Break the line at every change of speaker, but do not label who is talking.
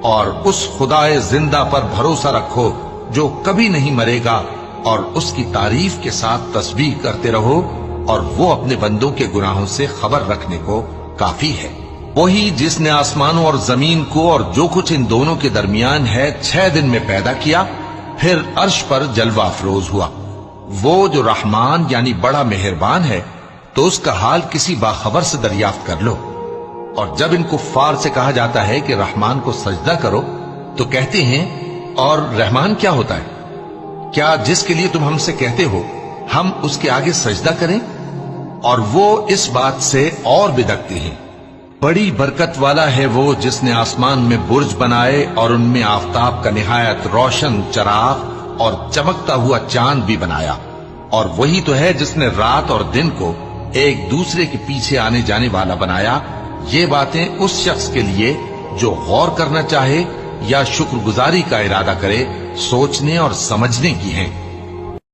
اور اس خدائے زندہ پر بھروسہ رکھو جو کبھی نہیں مرے گا، اور اس کی تعریف کے ساتھ تسبیح کرتے رہو، اور وہ اپنے بندوں کے گناہوں سے خبر رکھنے کو کافی ہے۔ وہی جس نے آسمانوں اور زمین کو اور جو کچھ ان دونوں کے درمیان ہے 6 دن میں پیدا کیا، پھر عرش پر جلوہ افروز ہوا۔ وہ جو رحمان یعنی بڑا مہربان ہے، تو اس کا حال کسی باخبر سے دریافت کر لو۔ اور جب ان کفار سے کہا جاتا ہے کہ رحمان کو سجدہ کرو، تو کہتے ہیں اور رحمان کیا ہوتا ہے؟ کیا جس کے لیے تم ہم سے کہتے ہو ہم اس کے آگے سجدہ کریں؟ اور وہ اس بات سے اور بدکتے ہیں۔ بڑی برکت والا ہے وہ جس نے آسمان میں برج بنائے اور ان میں آفتاب کا نہایت روشن چراغ اور چمکتا ہوا چاند بھی بنایا۔ اور وہی تو ہے جس نے رات اور دن کو ایک دوسرے کے پیچھے آنے جانے والا بنایا۔ یہ باتیں اس شخص کے لیے جو غور کرنا چاہے یا شکر گزاری کا ارادہ کرے، سوچنے اور سمجھنے کی ہیں۔